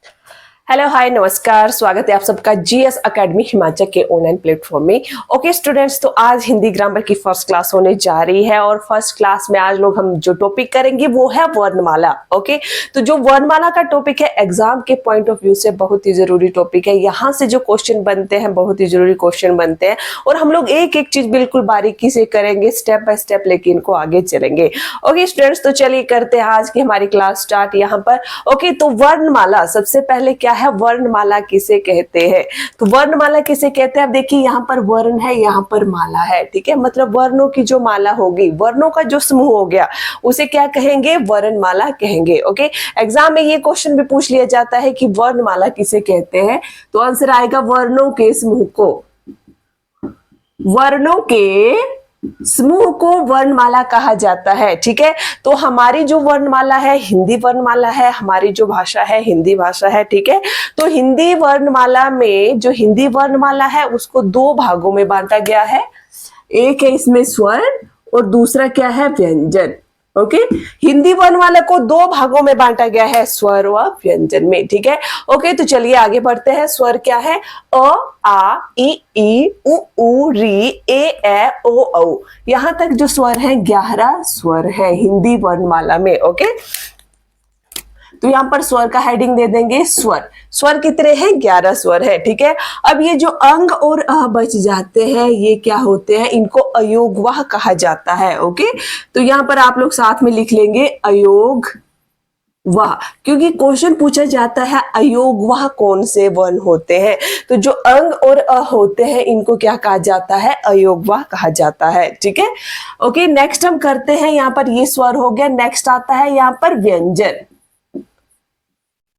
Hello hi नमस्कार, स्वागत है आप सबका जीएस एकेडमी हिमाचल के ऑनलाइन प्लेटफॉर्म में। ओके स्टूडेंट्स, तो आज हिंदी ग्रामर की फर्स्ट क्लास होने जा रही है और फर्स्ट क्लास में आज लोग हम जो टॉपिक करेंगे वो है वर्णमाला। ओके, तो जो वर्णमाला का टॉपिक है एग्जाम के पॉइंट ऑफ व्यू से बहुत ही जरूरी टॉपिक है। यहाँ से जो क्वेश्चन बनते हैं बहुत ही जरूरी क्वेश्चन बनते हैं और हम लोग एक एक चीज बिल्कुल बारीकी से करेंगे, स्टेप बाय स्टेप लेके इनको आगे चलेंगे। ओके स्टूडेंट्स, तो चलिए करते हैं आज की हमारी क्लास स्टार्ट यहाँ पर। ओके, तो वर्णमाला सबसे पहले क्या है, वर्णमाला किसे कहते हैं? तो वर्णमाला किसे कहते हैं? अब देखिए यहाँ पर वर्ण है, यहाँ पर माला है, ठीक है। मतलब वर्णों की जो माला होगी, वर्णों का जो समूह हो गया उसे क्या कहेंगे? वर्णमाला कहेंगे। ओके, एग्जाम में ये क्वेश्चन भी पूछ लिया जाता है कि वर्णमाला किसे कहते हैं, तो आंसर आएगा वर्णों के समूह को। वर्णों के समूह को वर्णमाला कहा जाता है, ठीक है। तो हमारी जो वर्णमाला है हिंदी वर्णमाला है, हमारी जो भाषा है हिंदी भाषा है, ठीक है। तो हिंदी वर्णमाला में जो हिंदी वर्णमाला है उसको दो भागों में बांटा गया है। एक है इसमें स्वर और दूसरा क्या है? व्यंजन। ओके, हिंदी वर्णमाला को दो भागों में बांटा गया है, स्वर व व्यंजन में, ठीक है। ओके, तो चलिए आगे बढ़ते हैं। स्वर क्या है? अ, आ, ई, उ, री, ए, ओ, औ। यहां तक जो स्वर है 11 स्वर है हिंदी वर्णमाला में। ओके, तो यहाँ पर स्वर का हेडिंग दे देंगे स्वर। स्वर कितने हैं? 11 स्वर है, ठीक है। अब ये जो अंग और अ बच जाते हैं ये क्या होते हैं? इनको अयोगवाह कहा जाता है। ओके, तो यहाँ पर आप लोग साथ में लिख लेंगे अयोगवाह, क्योंकि क्वेश्चन पूछा जाता है अयोगवाह कौन से वर्ण होते हैं। तो जो अंग और अ होते हैं इनको क्या कहा जाता है? अयोगवाह कहा जाता है, ठीक है। ओके, नेक्स्ट हम करते हैं, यहाँ पर ये स्वर हो गया। नेक्स्ट आता है यहाँ पर व्यंजन।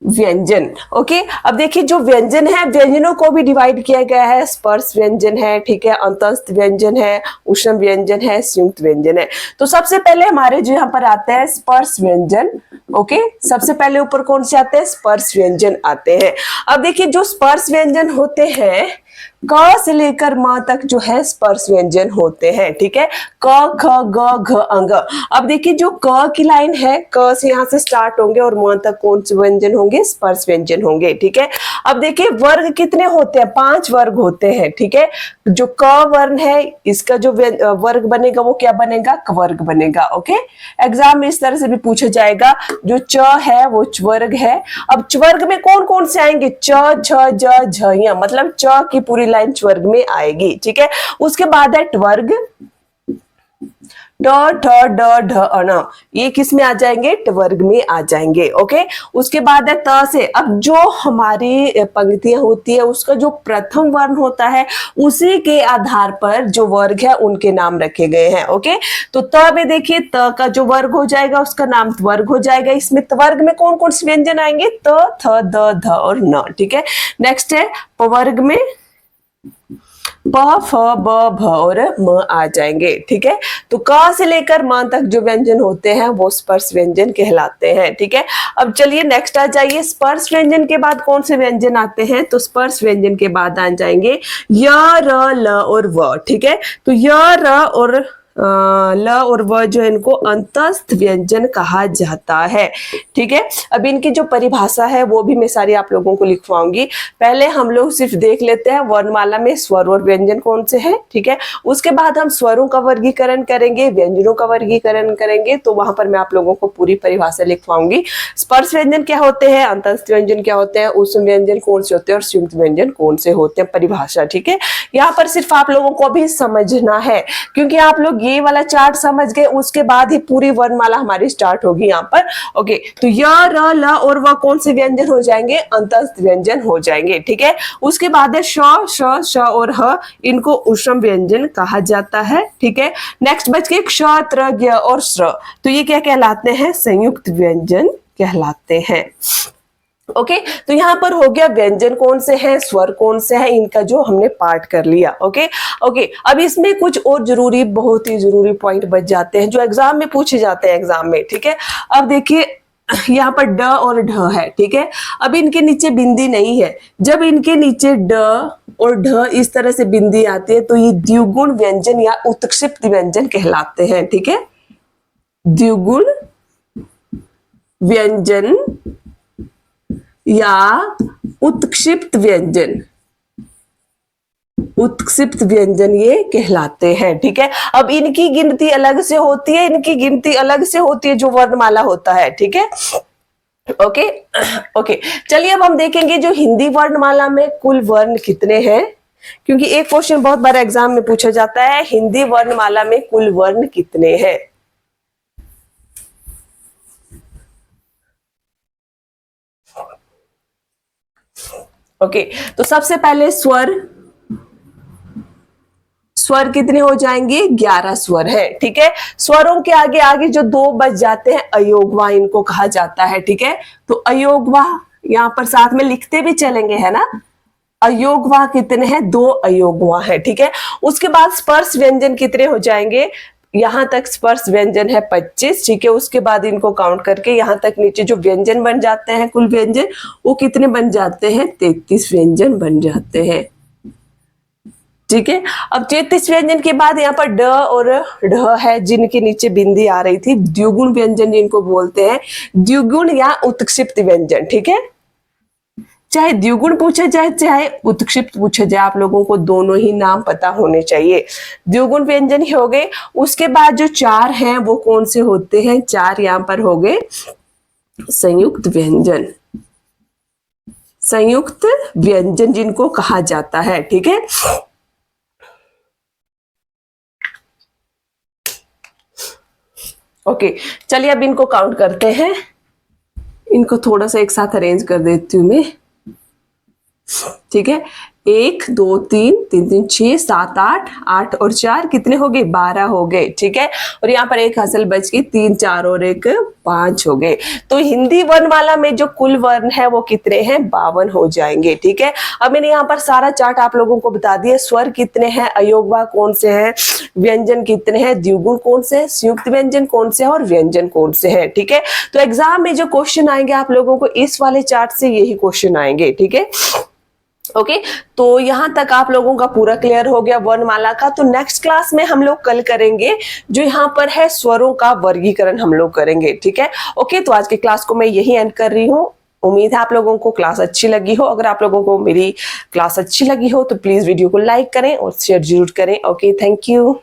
व्यंजन, ओके। अब देखिए जो व्यंजन है, व्यंजनों को भी डिवाइड किया गया है। स्पर्श व्यंजन है, ठीक है, अंतस्थ व्यंजन है, उष्ण व्यंजन है, संयुक्त व्यंजन है। तो सबसे पहले हमारे जो यहाँ पर आते हैं स्पर्श व्यंजन। ओके, सबसे पहले ऊपर कौन से आते हैं? स्पर्श व्यंजन आते हैं। अब देखिए जो स्पर्श व्यंजन होते हैं, क से लेकर म तक जो है स्पर्श व्यंजन होते हैं, ठीक है। क, ख, ग, घ, अंग। अब देखिए जो क की लाइन है, क से यहाँ से स्टार्ट होंगे और म तक कौन से व्यंजन होंगे? स्पर्श व्यंजन होंगे, ठीक है। अब देखिए वर्ग कितने होते हैं? 5 वर्ग होते हैं, ठीक है। जो क वर्ण है इसका जो वर्ग बनेगा वो क्या बनेगा? कवर्ग बनेगा। ओके, एग्जाम में इस तरह से भी पूछा जाएगा। जो च है वो च्वर्ग है। अब च्वर्ग में कौन कौन से आएंगे? च, छ, ज, झ, य, मतलब च की पूरी लाइन च्वर्ग में आएगी, ठीक है। उसके बाद है ट्वर्ग, ट, ठ, ड, ढ, अण, ये किस में आ जाएंगे? ट्वर्ग में आ जाएंगे। ओके, उसके बाद है त से। अब जो हमारी पंक्तियां होती है उसका जो प्रथम वर्ण होता है उसी के आधार पर जो वर्ग है उनके नाम रखे गए हैं। ओके, तो त में देखिए त का जो वर्ग हो जाएगा उसका नाम त्वर्ग हो जाएगा। इसमें त्वर्ग में कौन कौन से व्यंजन आएंगे? त, थ, द, ध और न, ठीक है। नेक्स्ट है पवर्ग में प, फ, ब, भ और म आ जाएंगे, ठीक है। तो क से लेकर म तक जो व्यंजन होते हैं वो स्पर्श व्यंजन कहलाते हैं, ठीक है। अब चलिए नेक्स्ट आ जाइए। स्पर्श व्यंजन के बाद कौन से व्यंजन आते हैं? तो स्पर्श व्यंजन के बाद आ जाएंगे य, र, ल और व, ठीक है। तो य, र और ल और व जो इनको अंतस्थ व्यंजन कहा जाता है, ठीक है। अब इनकी जो परिभाषा है वो भी मैं सारी आप लोगों को लिखवाऊंगी। पहले हम लोग सिर्फ देख लेते हैं वर्णमाला में स्वर और व्यंजन कौन से हैं, ठीक है। उसके बाद हम स्वरों का वर्गीकरण करेंगे, व्यंजनों का वर्गीकरण करेंगे, तो वहां पर मैं आप लोगों को पूरी परिभाषा लिखवाऊंगी। स्पर्श व्यंजन क्या होते हैं, अंतस्थ व्यंजन क्या होते हैं, उष्ण व्यंजन कौन से होते हैं और संयुक्त व्यंजन कौन से होते हैं, परिभाषा, ठीक है। यहाँ पर सिर्फ आप लोगों को भी समझना है, क्योंकि आप लोग ये वाला चार्ट समझ गए उसके बाद ही पूरी वर्णमाला हमारी स्टार्ट होगी यहाँ पर। ओके, तो य, र, ल और व कौन से व्यंजन हो जाएंगे? अंतस्थ व्यंजन हो जाएंगे, ठीक है। उसके बाद है श, श, श और ह, इनको उष्ण व्यंजन कहा जाता है, ठीक है। नेक्स्ट बच गए क्ष, त्र, ज्ञ और श्र, तो ये क्या कहलाते हैं? संयुक्त व्यंजन कहलाते हैं। ओके, तो यहाँ पर हो गया व्यंजन कौन से हैं, स्वर कौन से हैं, इनका जो हमने पार्ट कर लिया। ओके ओके, अब इसमें कुछ और जरूरी, बहुत ही जरूरी पॉइंट बच जाते हैं जो एग्जाम में पूछे जाते हैं एग्जाम में, ठीक है। अब देखिए यहाँ पर ड और ढ है, ठीक है। अब इनके नीचे बिंदी नहीं है। जब इनके नीचे ड और ढ इस तरह से बिंदी आती है तो ये द्विगुण व्यंजन या उत्क्षिप्त व्यंजन कहलाते हैं, ठीक है। द्विगुण व्यंजन या उत्क्षिप्त व्यंजन, उत्क्षिप्त व्यंजन ये कहलाते हैं। ठीक है, अब इनकी गिनती अलग से होती है, इनकी गिनती अलग से होती है जो वर्णमाला होता है। ठीक है, ओके ओके। चलिए अब हम देखेंगे जो हिंदी वर्णमाला में कुल वर्ण कितने हैं, क्योंकि एक क्वेश्चन बहुत बार एग्जाम में पूछा जाता है, हिंदी वर्णमाला में कुल वर्ण कितने हैं। ओके, तो सबसे पहले स्वर, स्वर कितने हो जाएंगे, 11 स्वर है। ठीक है, स्वरों के आगे आगे जो 2 बच जाते हैं अयोगवा इनको कहा जाता है। ठीक है, तो अयोगवा यहां पर साथ में लिखते भी चलेंगे, है ना। अयोगवा कितने हैं, 2 अयोगवा है। ठीक है, उसके बाद स्पर्श व्यंजन कितने हो जाएंगे, यहां तक स्पर्श व्यंजन है 25। ठीक है, उसके बाद इनको काउंट करके यहां तक नीचे जो व्यंजन बन जाते हैं कुल व्यंजन, वो कितने बन जाते हैं, 33 व्यंजन बन जाते हैं। ठीक है, अब 33 व्यंजन के बाद यहाँ पर ड और ढ है जिनके नीचे बिंदी आ रही थी, द्विगुण व्यंजन जिनको बोलते हैं, द्विगुण या उत्क्षिप्त व्यंजन। ठीक है, चाहे द्विगुण पूछा जाए चाहे उत्क्षिप्त पूछा जाए, आप लोगों को दोनों ही नाम पता होने चाहिए। द्विगुण व्यंजन ही हो गए। उसके बाद जो 4 हैं वो कौन से होते हैं, 4 यहाँ पर हो गए संयुक्त व्यंजन, संयुक्त व्यंजन जिनको कहा जाता है। ठीक है, ओके चलिए अब इनको काउंट करते हैं, इनको थोड़ा सा एक साथ अरेंज कर देती हूँ मैं। ठीक है, 1 2 3 3 3 6 7 8 8 और 4 कितने हो गए, 12 हो गए। ठीक है, और यहाँ पर एक हसल बच गई, 3 4 और 1 5 हो गए। तो हिंदी वर्णमाला में जो कुल वर्ण है वो कितने हैं, 52 हो जाएंगे। ठीक है, अब मैंने यहाँ पर सारा चार्ट आप लोगों को बता दिया, स्वर कितने हैं, अयोगवा कौन से हैं, व्यंजन कितने हैं, द्विगुण कौन से हैं, संयुक्त व्यंजन कौन से हैं और व्यंजन कौन से हैं। ठीक है, तो एग्जाम में जो क्वेश्चन आएंगे आप लोगों को इस वाले चार्ट से यही क्वेश्चन आएंगे। ठीक है, ओके तो यहां तक आप लोगों का पूरा क्लियर हो गया वर्णमाला का। तो नेक्स्ट क्लास में हम लोग कल करेंगे जो यहाँ पर है स्वरों का वर्गीकरण हम लोग करेंगे। ठीक है, ओके तो आज की क्लास को मैं यही एंड कर रही हूँ। उम्मीद है आप लोगों को क्लास अच्छी लगी हो। अगर आप लोगों को मेरी क्लास अच्छी लगी हो तो प्लीज वीडियो को लाइक करें और शेयर जरूर करें। Okay, thank you.